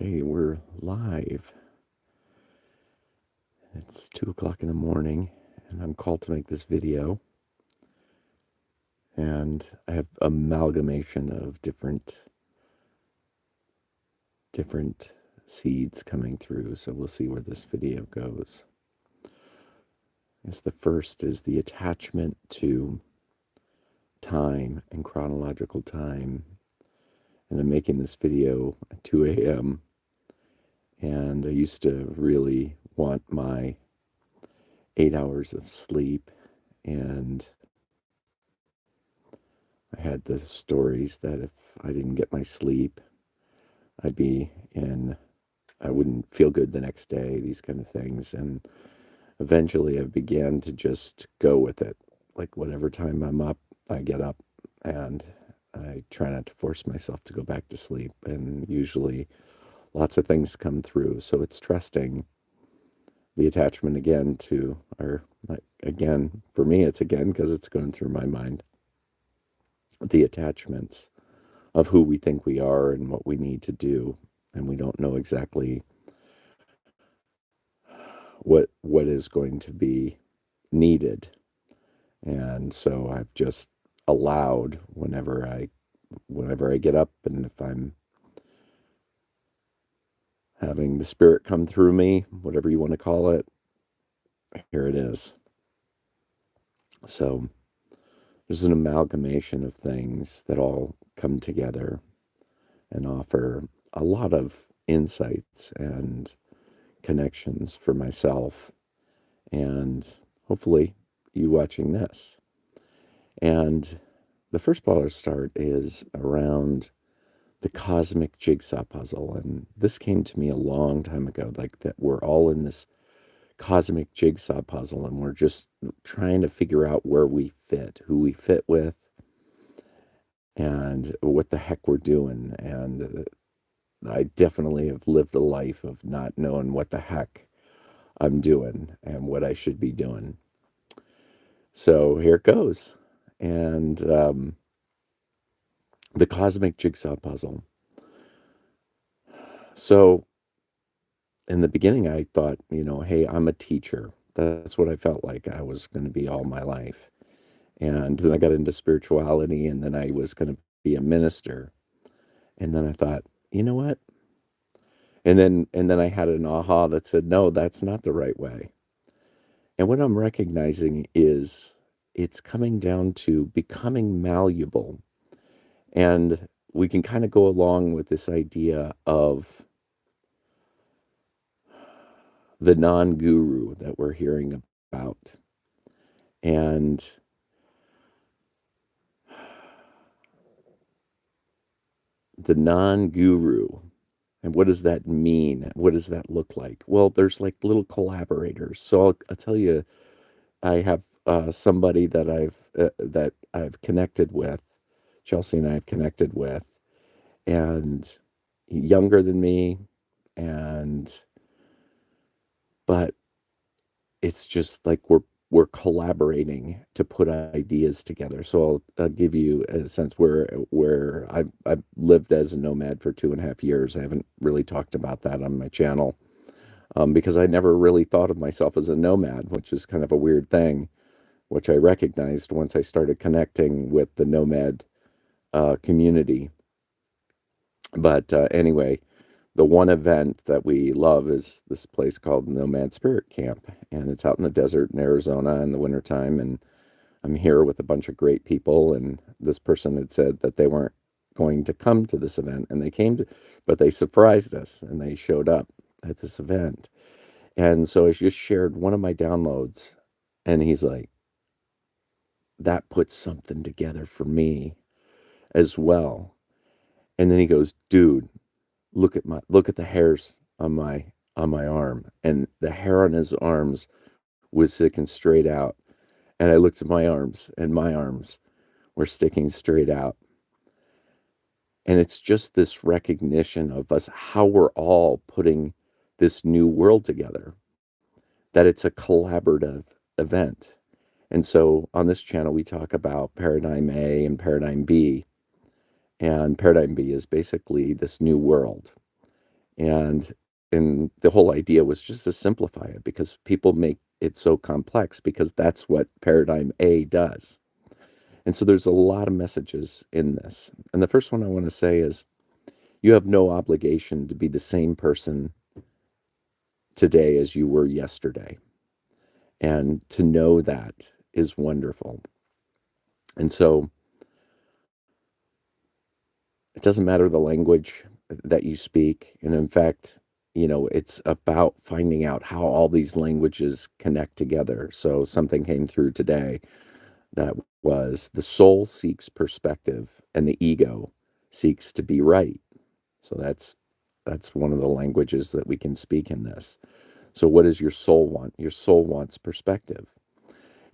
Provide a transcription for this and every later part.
Okay, we're live. It's 2 o'clock in the morning, and I'm called to make this video. And I have amalgamation of different seeds coming through, so we'll see where this video goes. The first is the attachment to time and chronological time. And I'm making this video at 2 a.m. And I used to really want my 8 hours of sleep, and I had the stories that if I didn't get my sleep, I'd be in, I wouldn't feel good the next day, these kind of things. And eventually I began to just go with it. Like whatever time I'm up, I get up, and I try not to force myself to go back to sleep. And usually lots of things come through. So it's trusting the attachment again to our, like, again, for me, it's again because it's going through my mind, the attachments of who we think we are and what we need to do, and we don't know exactly what is going to be needed. And so I've just allowed whenever I get up, and if I'm having the spirit come through me, whatever you want to call it, here it is. So there's an amalgamation of things that all come together and offer a lot of insights and connections for myself, and hopefully you watching this. And the first part of start is around the cosmic jigsaw puzzle. And this came to me a long time ago, like that we're all in this cosmic jigsaw puzzle, and we're just trying to figure out where we fit, who we fit with, and what the heck we're doing. And I definitely have lived a life of not knowing what the heck I'm doing and what I should be doing. So here it goes. And the cosmic jigsaw puzzle. So in the beginning, I thought, hey, I'm a teacher. That's what I felt like I was going to be all my life. And then I got into spirituality, and then I was going to be a minister. And then I thought, you know what? And then I had an aha that said, no, that's not the right way. And what I'm recognizing is it's coming down to becoming malleable. And we can kind of go along with this idea of the non-guru that we're hearing about. And the non-guru, and what does that mean? What does that look like? Well, there's like little collaborators. So I'll tell you, I have somebody that I've connected with, Chelsea and I have connected with, and younger than me, and but it's just like we're collaborating to put ideas together. So I'll give you a sense where I've lived as a nomad for 2.5 years. I haven't really talked about that on my channel, because I never really thought of myself as a nomad, which is kind of a weird thing, which I recognized once I started connecting with the nomad community. But anyway, the one event that we love is this place called Nomad Spirit Camp, and it's out in the desert in Arizona in the wintertime. And I'm here with a bunch of great people, and this person had said that they weren't going to come to this event, and they came to, but they surprised us, and they showed up at this event. And so I just shared one of my downloads, and he's like, that puts something together for me as well. And then he goes, dude, look at the hairs on my arm. And the hair on his arms was sticking straight out. And I looked at my arms, and my arms were sticking straight out. And it's just this recognition of us, how we're all putting this new world together, that it's a collaborative event. And so on this channel, we talk about Paradigm A and Paradigm B. And Paradigm B is basically this new world. And and the whole idea was just to simplify it because people make it so complex because that's what paradigm A does. And so there's a lot of messages in this. And the first one I want to say is you have no obligation to be the same person today as you were yesterday. And to know that is wonderful. And so it doesn't matter the language that you speak. And in fact, it's about finding out how all these languages connect together. So something came through today that was the soul seeks perspective and the ego seeks to be right. So that's one of the languages that we can speak in this. So what does your soul want? Your soul wants perspective.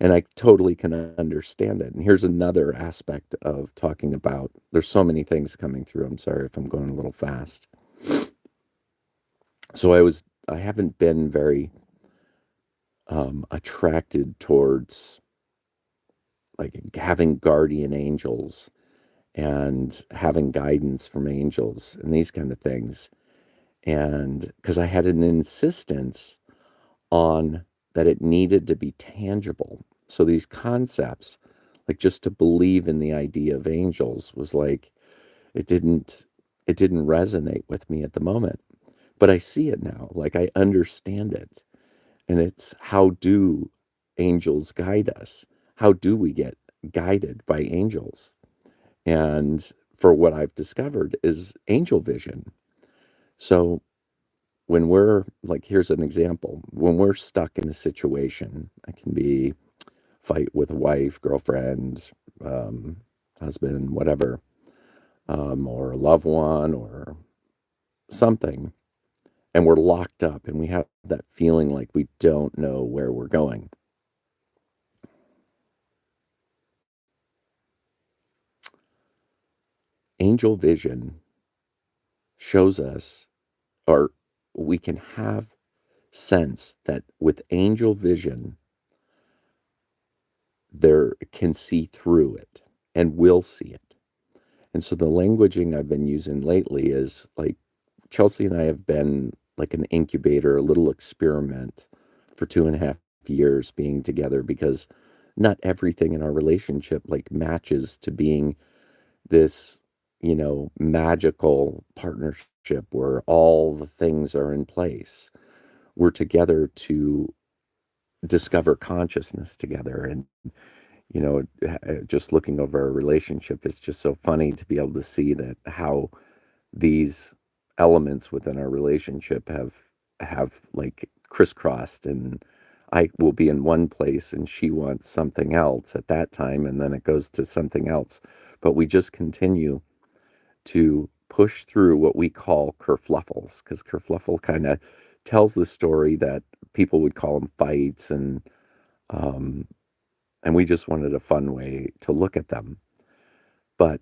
And I totally can understand it. And here's another aspect of talking about there's so many things coming through. I'm sorry if I'm going a little fast. So I haven't been very attracted towards like having guardian angels and having guidance from angels and these kind of things. And because I had an insistence on that it needed to be tangible. So these concepts, like just to believe in the idea of angels was like it didn't it didn't resonate with me at the moment. But I see it now. Like I understand it. And it's how do angels guide us? How do we get guided by angels? And for what I've discovered is angel vision. So when we're like, here's an example. When we're stuck in a situation, it can be fight with a wife, girlfriend, um, husband, whatever, or a loved one or something, and we're locked up and we have that feeling like we don't know where we're going. Angel vision shows us, or we can have sense that with angel vision, there can see through it and will see it. And so the languaging I've been using lately is like Chelsea and I have been like an incubator, a little experiment for 2.5 years being together because not everything in our relationship like matches to being this, magical partnership where all the things are in place. We're together to discover consciousness together. And, just looking over our relationship, it's just so funny to be able to see that how these elements within our relationship have like crisscrossed and I will be in one place and she wants something else at that time and then it goes to something else. But we just continue to push through what we call kerfluffles because kerfluffle kind of tells the story that people would call them fights um, and we just wanted a fun way to look at them. But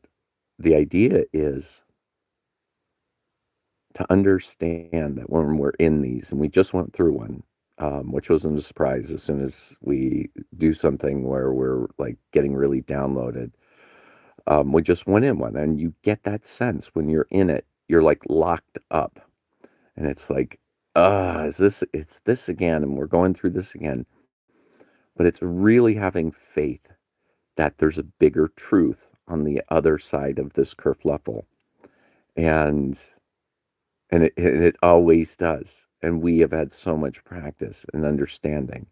the idea is to understand that when we're in these, and we just went through one, which wasn't a surprise as soon as we do something where we're like getting really downloaded. We just went in one, and you get that sense when you're in it, you're like locked up, and it's like, it's this again, and we're going through this again. But it's really having faith that there's a bigger truth on the other side of this kerfluffle. And and it always does. And we have had so much practice and understanding.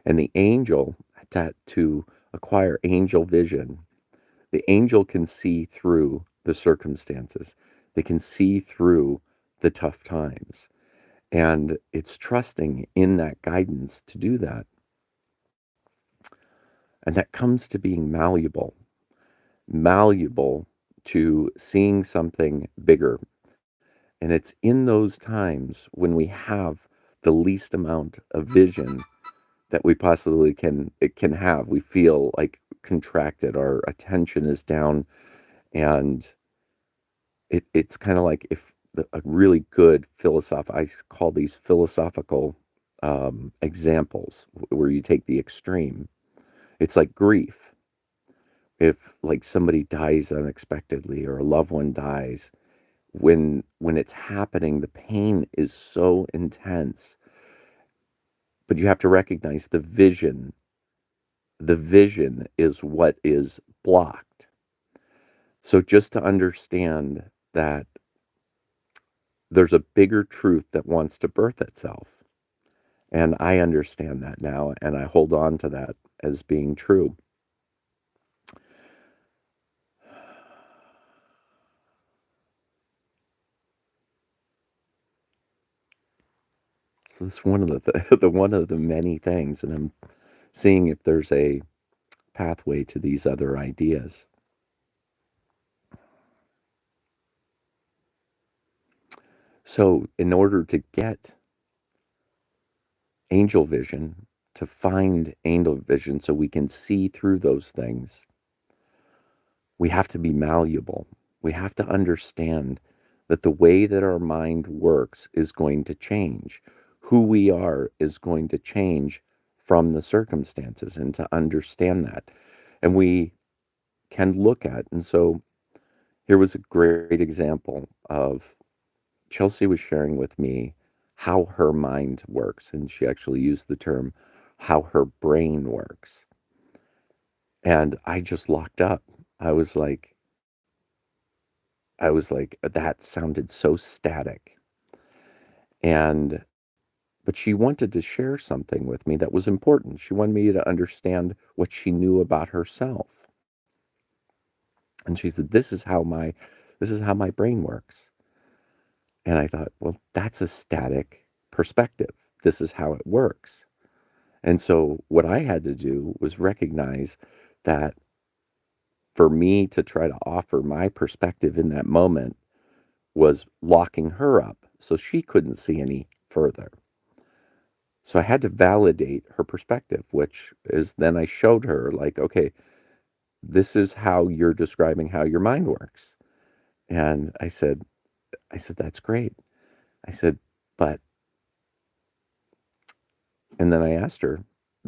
And the angel, to acquire angel vision, the angel can see through the circumstances. They can see through the tough times. And it's trusting in that guidance to do that. And that comes to being malleable to seeing something bigger. And it's in those times when we have the least amount of vision that we possibly can have. We feel like contracted, our attention is down, and it's kind of like if a really good philosoph I call these philosophical examples where you take the extreme. It's like grief. If like somebody dies unexpectedly or a loved one dies, when it's happening, the pain is so intense, but you have to recognize the vision is what is blocked. So just to understand that there's a bigger truth that wants to birth itself. And I understand that now, and I hold on to that as being true. So that's one of the one of the many things, and I'm seeing if there's a pathway to these other ideas. So in order to get angel vision, to find angel vision so we can see through those things, we have to be malleable. We have to understand that the way that our mind works is going to change. Who we are is going to change from the circumstances, and to understand that. And we can look at, and so here was a great example of Chelsea was sharing with me how her mind works, and she actually used the term how her brain works. And I just locked up. I was like, that sounded so static. And, but she wanted to share something with me that was important. She wanted me to understand what she knew about herself. And she said, this is how my brain works. And I thought, well, that's a static perspective. This is how it works. And so what I had to do was recognize that for me to try to offer my perspective in that moment was locking her up so she couldn't see any further. So I had to validate her perspective, which is then I showed her, like, okay, this is how you're describing how your mind works. And I said, that's great. I said, but, and then I asked her,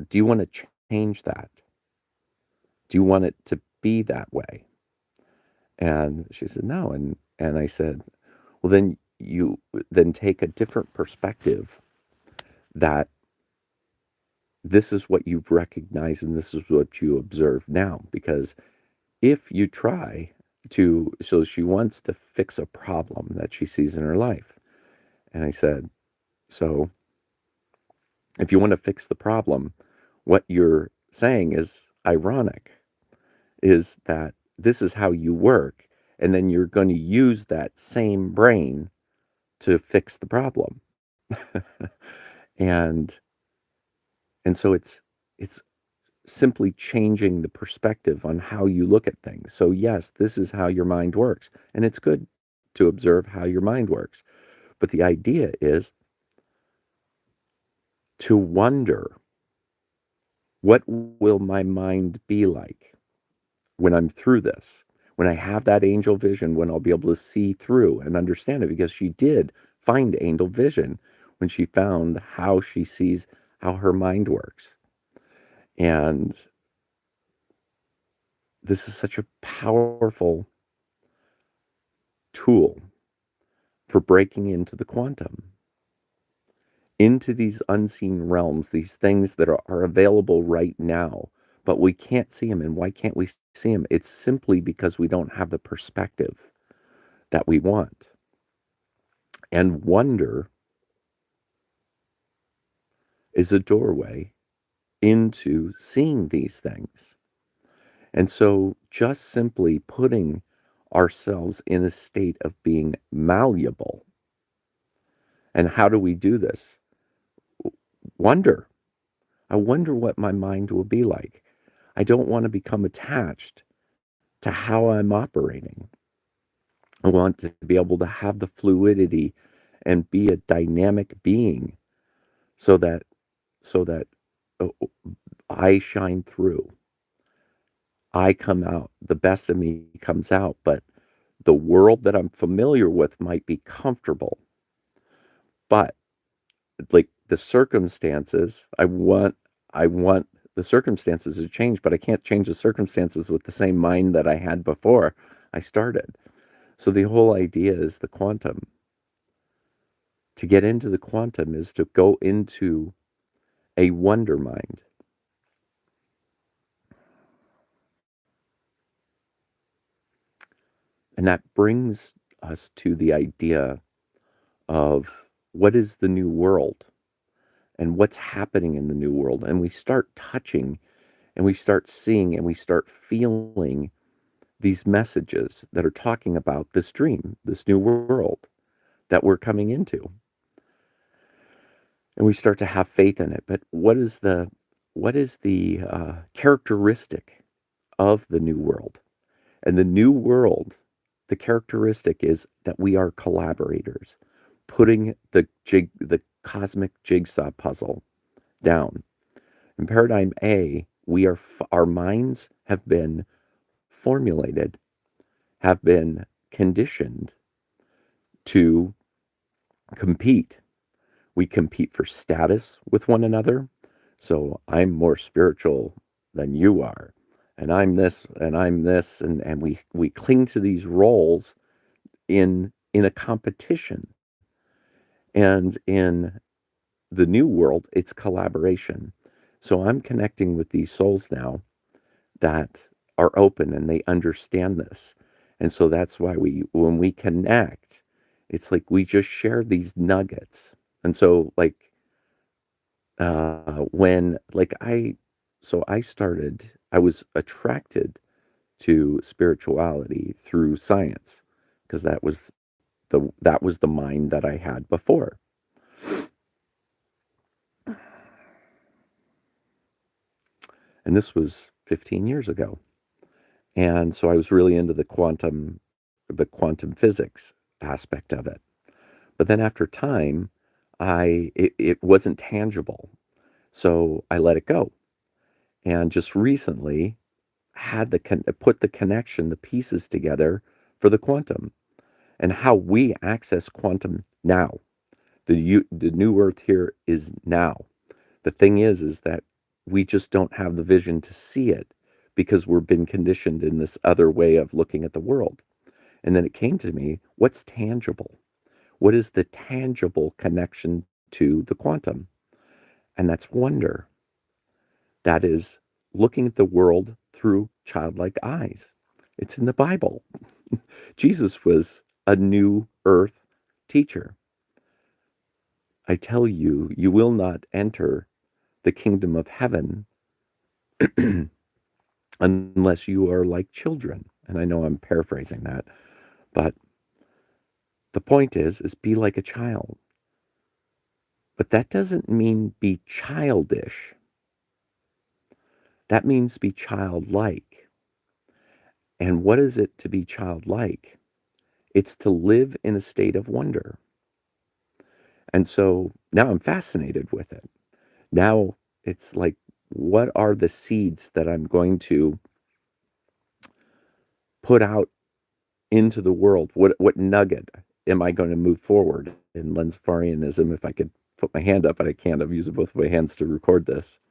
do you want to change that? Do you want it to be that way? And she said, no. And I said, well, then you then take a different perspective that this is what you've recognized and this is what you observe now. Because if you try to, so she wants to fix a problem that she sees in her life. And I said, so if you want to fix the problem, what you're saying is ironic, is that this is how you work. And then you're going to use that same brain to fix the problem. and and so it's simply changing the perspective on how you look at things. So yes, this is how your mind works, and it's good to observe how your mind works. But the idea is to wonder, what will my mind be like when I'm through this? When I have that angel vision, when I'll be able to see through and understand it, because she did find angel vision when she found how she sees how her mind works. And this is such a powerful tool for breaking into the quantum, into these unseen realms, these things that are available right now, but we can't see them. And why can't we see them? It's simply because we don't have the perspective that we want. And wonder is a doorway into seeing these things. And so just simply putting ourselves in a state of being malleable. And how do we do this? Wonder. I wonder what my mind will be like. I don't want to become attached to how I'm operating. I want to be able to have the fluidity and be a dynamic being so that so that uh, I shine through. I come out, the best of me comes out, but the world that I'm familiar with might be comfortable. But like the circumstances, I want the circumstances to change, but I can't change the circumstances with the same mind that I had before I started. So the whole idea is the quantum. To get into the quantum is to go into a wonder mind. And that brings us to the idea of what is the new world and what's happening in the new world. And we start touching and we start seeing and we start feeling these messages that are talking about this dream, this new world that we're coming into. And we start to have faith in it. But what is the characteristic of the new world? And the new world, the characteristic is that we are collaborators, putting the cosmic jigsaw puzzle down. In paradigm A, our minds have been formulated, have been conditioned to compete. We compete for status with one another. So I'm more spiritual than you are. And I'm this and I'm this. And we cling to these roles in a competition. And in the new world, it's collaboration. So I'm connecting with these souls now that are open and they understand this. And so that's why when we connect, it's like we just share these nuggets. And so when like I was attracted to spirituality through science because that was the mind that I had before. And this was 15 years ago. And so I was really into the quantum physics aspect of it. But then after time, it wasn't tangible. So I let it go. And just recently had put the connection, the pieces together for the quantum and how we access quantum now. The new earth here is now. The thing is that we just don't have the vision to see it because we've been conditioned in this other way of looking at the world. And then it came to me, what's tangible? What is the tangible connection to the quantum? And that's wonder. That is looking at the world through childlike eyes. It's in the Bible. Jesus was a new earth teacher. I tell you, you will not enter the kingdom of heaven unless you are like children. And I know I'm paraphrasing that, but the point is be like a child. But that doesn't mean be childish. That means be childlike. And what is it to be childlike? It's to live in a state of wonder. And so now I'm fascinated with it. Now it's like, what are the seeds that I'm going to put out into the world? What nugget am I going to move forward in Lensfarianism? If I could put my hand up, but I can't. I'm using both of my hands to record this.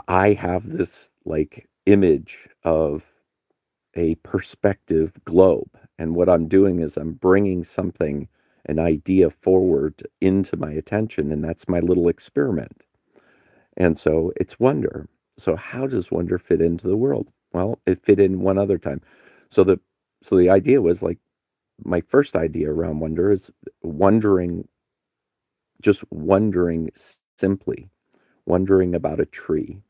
I have this like image of a perspective globe, and what I'm doing is I'm bringing something, an idea forward into my attention, and that's my little experiment. And so it's wonder. So how does wonder fit into the world? Well, it fit in one other time. So the idea was like my first idea around wonder is wondering, just wondering simply, wondering about a tree.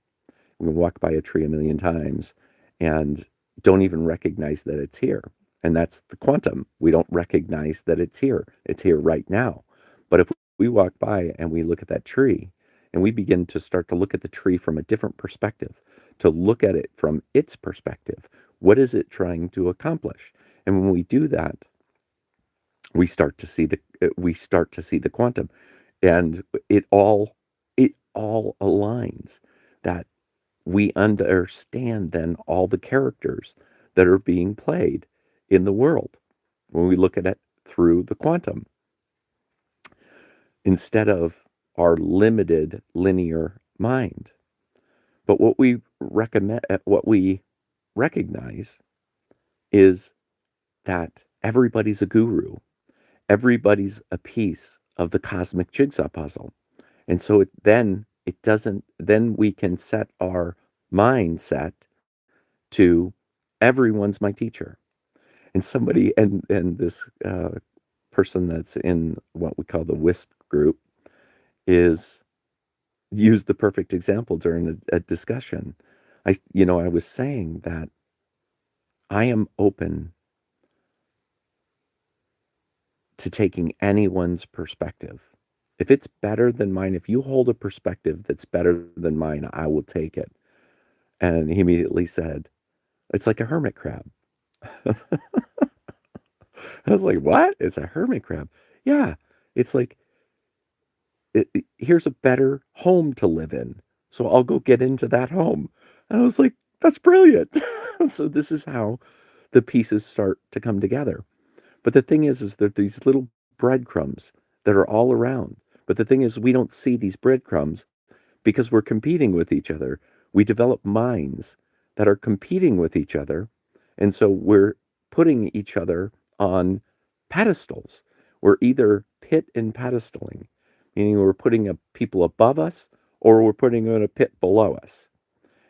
We can walk by a tree a million times and don't even recognize that it's here. And that's the quantum. We don't recognize that it's here. It's here right now. But if we walk by and we look at that tree and we begin to start to look at the tree from a different perspective, to look at it from its perspective, what is it trying to accomplish? And when we do that, we start to see the quantum, and it all aligns, that we understand then all the characters that are being played in the world when we look at it through the quantum instead of our limited linear mind. But what we recognize is that everybody's a guru. Everybody's a piece of the cosmic jigsaw puzzle. And so it doesn't, then we can set our mindset to everyone's my teacher. And somebody, and this person that's in what we call the WISP group is used the perfect example during a discussion. I was saying that I am open to taking anyone's perspective. If it's better than mine, if you hold a perspective that's better than mine, I will take it. And he immediately said, it's like a hermit crab. I was like, what? It's a hermit crab. Yeah. It's like, here's a better home to live in. So I'll go get into that home. And I was like, that's brilliant. So this is how the pieces start to come together. But the thing is that these little breadcrumbs that are all around. But the thing is, we don't see these breadcrumbs because we're competing with each other. We develop minds that are competing with each other. And so we're putting each other on pedestals. We're either pit and pedestaling, meaning we're putting people above us or we're putting them in a pit below us.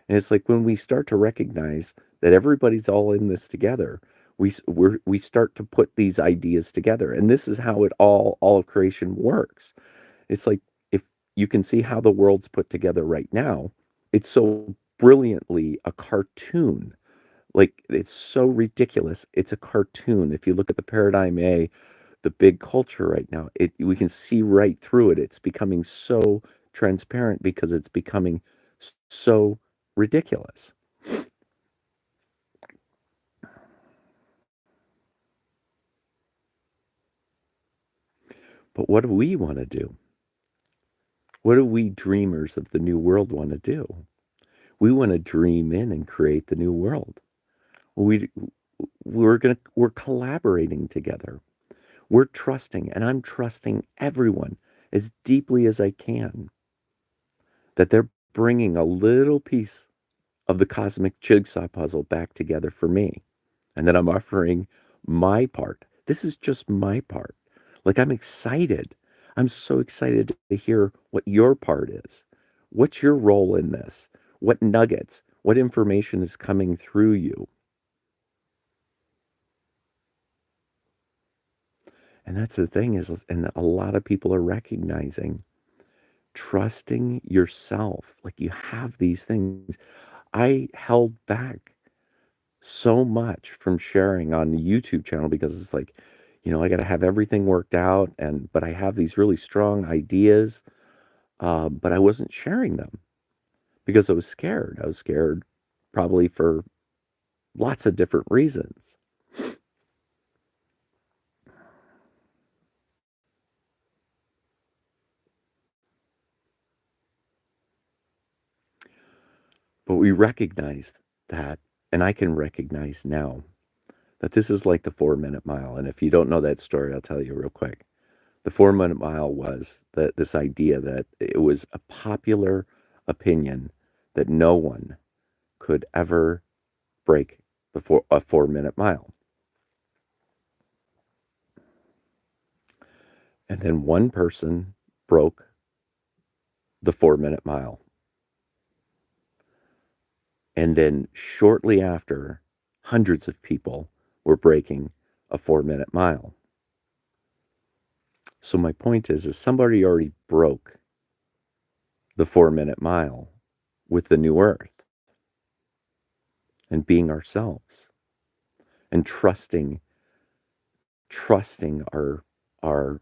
And it's like when we start to recognize that everybody's all in this together, we start to put these ideas together. And this is how all of creation works. It's like if you can see how the world's put together right now, it's so brilliantly a cartoon. Like it's so ridiculous. It's a cartoon. If you look at the paradigm A, the big culture right now, we can see right through it. It's becoming so transparent because it's becoming so ridiculous. But what do we want to do? What do we dreamers of the new world want to do? We want to dream in and create the new world. We we're collaborating together. We're trusting, and I'm trusting everyone as deeply as I can that they're bringing a little piece of the cosmic jigsaw puzzle back together for me, and that I'm offering my part. This is just my part. Like I'm excited. I'm so excited to hear what your part is. What's your role in this? What nuggets, what information is coming through you? And that's the thing is, and a lot of people are recognizing trusting yourself. Like you have these things. I held back so much from sharing on the YouTube channel because it's like, I got to have everything worked out, but I have these really strong ideas, but I wasn't sharing them because I was scared. I was scared probably for lots of different reasons. But we recognized that, and I can recognize now that this is like the 4 minute mile. And if you don't know that story, I'll tell you real quick. The 4 minute mile was that this idea that it was a popular opinion that no one could ever break a 4 minute mile. And then one person broke the 4 minute mile. And then shortly after, hundreds of people were breaking a 4 minute mile. So my point is somebody already broke the 4 minute mile with the new earth and being ourselves and trusting our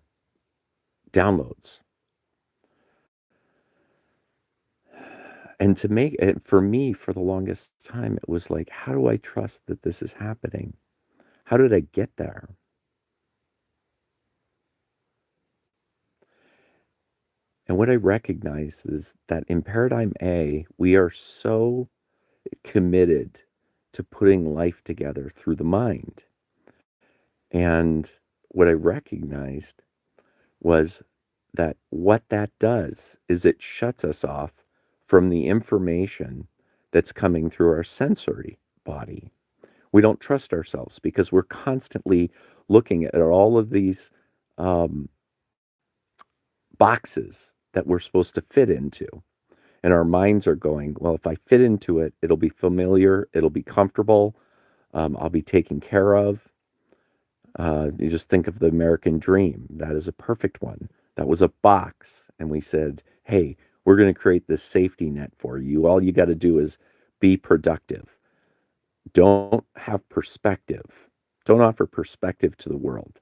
downloads. And to make it for me for the longest time, it was like, how do I trust that this is happening? How did I get there? And what I recognize is that in paradigm A, we are so committed to putting life together through the mind. And what I recognized was that what that does is it shuts us off from the information that's coming through our sensory body. We don't trust ourselves because we're constantly looking at all of these um, boxes that we're supposed to fit into. And our minds are going, well, if I fit into it, it'll be familiar, it'll be comfortable, I'll be taken care of. You just think of the American dream. That is a perfect one. That was a box. And we said, hey, we're going to create this safety net for you. All you got to do is be productive. Don't have perspective. Don't offer perspective to the world.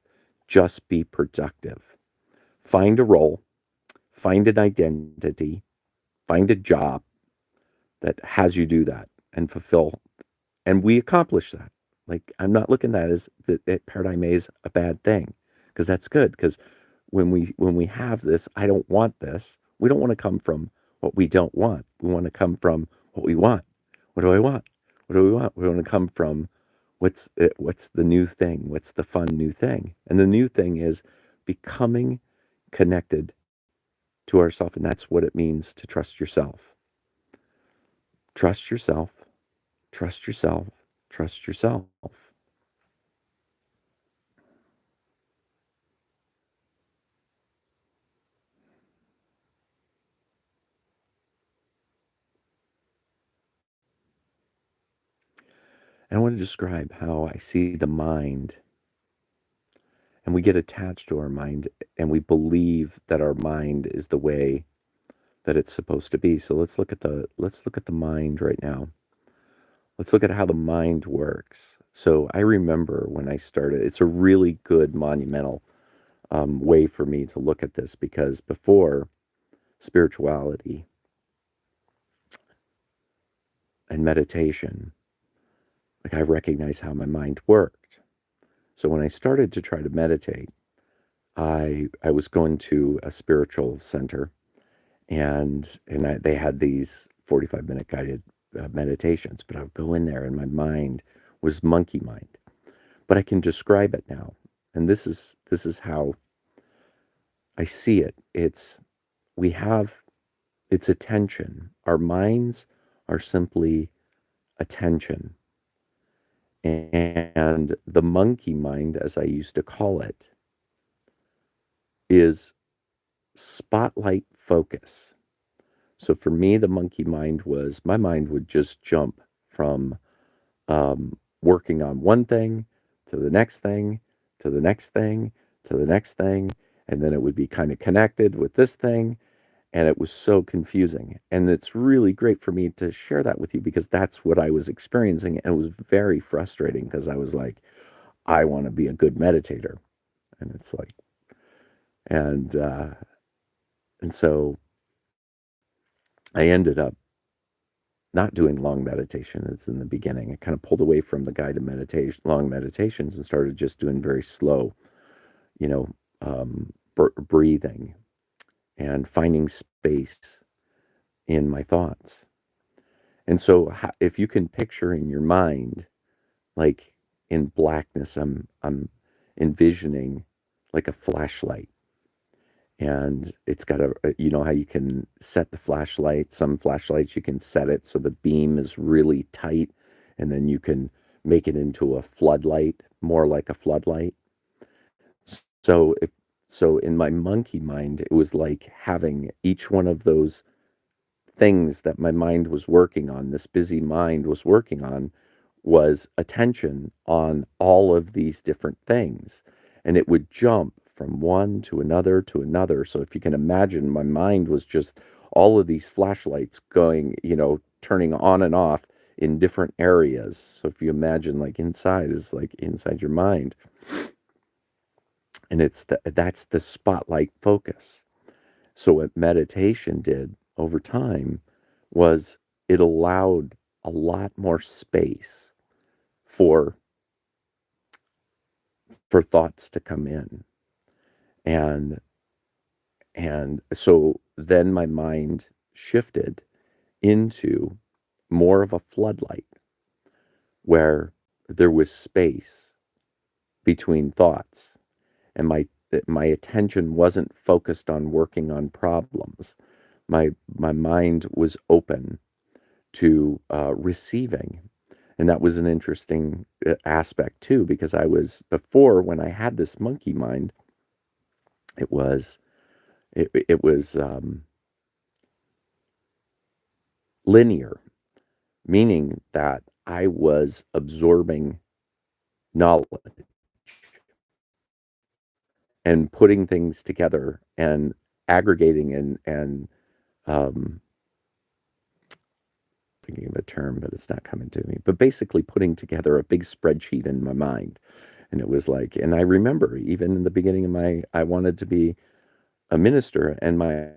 Just be productive. Find a role, find an identity, find a job that has you do that and fulfill. And we accomplish that. Like, I'm not looking at that as that Paradigm A is a bad thing, because that's good. Because when we have this, I don't want this. We don't want to come from what we don't want. We want to come from what we want. What do I want? What do we want? We want to come from what's the new thing? What's the fun new thing? And the new thing is becoming connected to ourself, and that's what it means to trust yourself. Trust yourself. Trust yourself. Trust yourself. And I want to describe how I see the mind, and we get attached to our mind, and we believe that our mind is the way that it's supposed to be. So let's look at the mind right now. Let's look at how the mind works. So I remember when I started, it's a really good monumental way for me to look at this, because before spirituality and meditation, like, I recognized how my mind worked. So when I started to try to meditate, I was going to a spiritual center, and they had these 45-minute guided meditations, but I would go in there and my mind was monkey mind. But I can describe it now, and this is how I see it. We have it's attention. Our minds are simply attention. And the monkey mind, as I used to call it, is spotlight focus. So for me, the monkey mind was my mind would just jump from working on one thing to the next thing to the next thing to the next thing. And then it would be kind of connected with this thing. And it was so confusing. And it's really great for me to share that with you, because that's what I was experiencing. And it was very frustrating, because I was like, I want to be a good meditator. And it's like, and, uh, and so I ended up not doing long meditation. It's in the beginning. I kind of pulled away from the guided meditation, long meditations, and started just doing very slow, you know, breathing and finding space in my thoughts. And so if you can picture in your mind, like, in blackness, I'm envisioning like a flashlight, and it's got you know how you can set the flashlight. Some flashlights, you can set it so the beam is really tight, and then you can make it into a floodlight, more like a floodlight. So if so in my monkey mind, it was like having each one of those things that my mind was working on, this busy mind was working on, was attention on all of these different things. And it would jump from one to another to another. So if you can imagine, my mind was just all of these flashlights going, turning on and off in different areas. So if you imagine, like, inside is like inside your mind, and that's the spotlight focus. So what meditation did over time was it allowed a lot more space for thoughts to come in. And so then my mind shifted into more of a floodlight, where there was space between thoughts, and my attention wasn't focused on working on problems. My mind was open to receiving. And that was an interesting aspect too, because I was before when I had this monkey mind, it was it was linear, meaning that I was absorbing knowledge and putting things together and aggregating and um, thinking of a term, but it's not coming to me. But basically, putting together a big spreadsheet in my mind, and it was like, and I remember even in the beginning of I wanted to be a minister, and my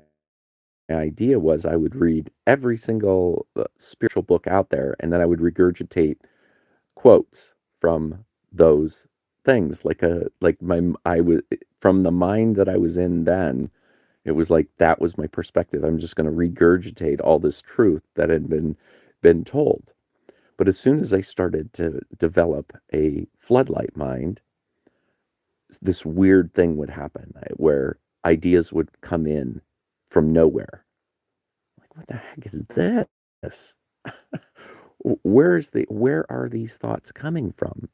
idea was I would read every single spiritual book out there, and then I would regurgitate quotes from those things, like my I was from the mind that I was in then. It was like that was my perspective. I'm just going to regurgitate all this truth that had been told. But as soon as I started to develop a floodlight mind, this weird thing would happen where ideas would come in from nowhere. Like, what the heck is this? Where are these thoughts coming from?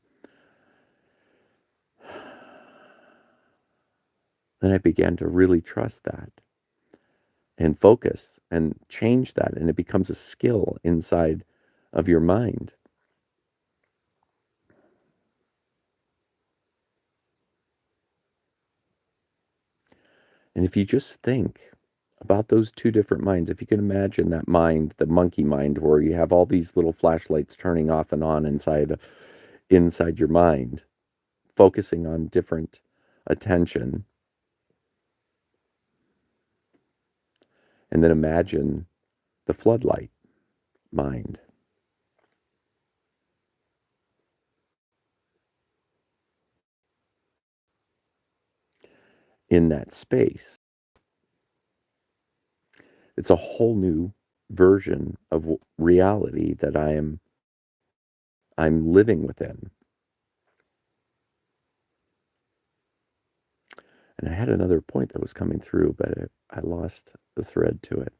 Then I began to really trust that and focus and change that, and it becomes a skill inside of your mind. And if you just think about those two different minds, if you can imagine that mind, the monkey mind, where you have all these little flashlights turning off and on inside your mind, focusing on different attention, and then imagine the floodlight mind in that space. It's a whole new version of reality that I'm living within. And I had another point that was coming through, but I lost the thread to it.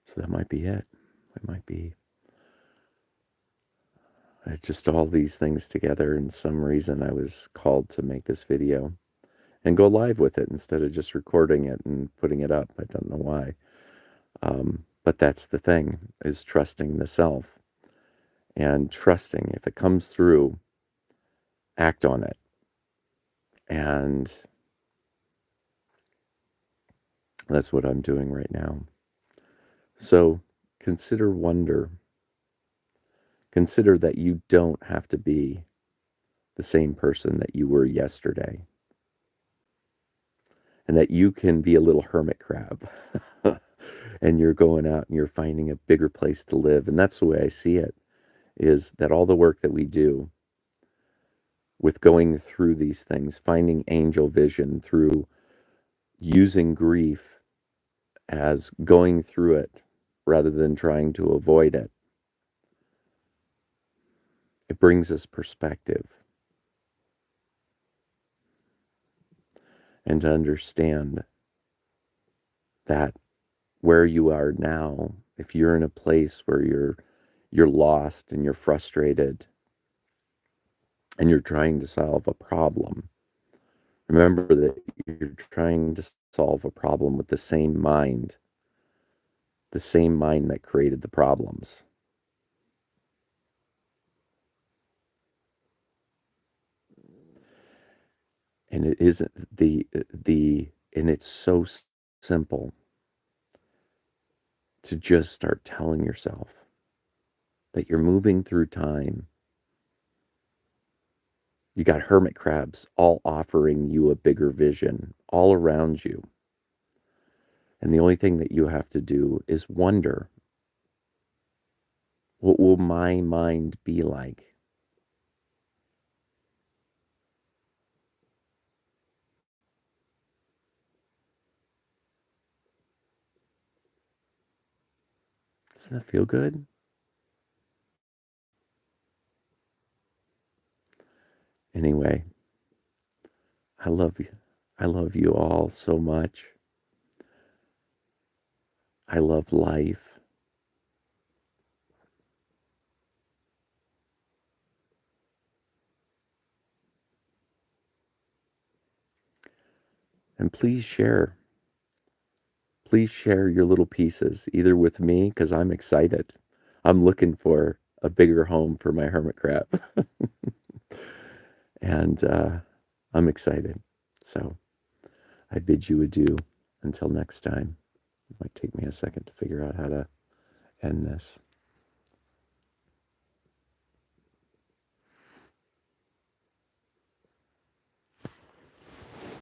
So that might be it. It might be just all these things together. And some reason I was called to make this video and go live with it instead of just recording it and putting it up. I don't know why. But that's the thing, is trusting the self and trusting if it comes through, act on it. And that's what I'm doing right now. So consider wonder. Consider that you don't have to be the same person that you were yesterday, and that you can be a little hermit crab. And you're going out and you're finding a bigger place to live. And that's the way I see it, is that all the work that we do with going through these things, finding angel vision through using grief as going through it rather than trying to avoid it, it brings us perspective and to understand that where you are now, if you're in a place where you're lost and you're frustrated and you're trying to solve a problem, remember that you're trying to solve a problem with the same mind that created the problems. And it isn't and it's so simple to just start telling yourself that you're moving through time. You got hermit crabs all offering you a bigger vision all around you. And the only thing that you have to do is wonder, what will my mind be like? Doesn't that feel good? Anyway, I love you. I love you all so much. I love life. And please share. Please share your little pieces, either with me, because I'm excited. I'm looking for a bigger home for my hermit crab. And I'm excited. So I bid you adieu until next time. It might take me a second to figure out how to end this.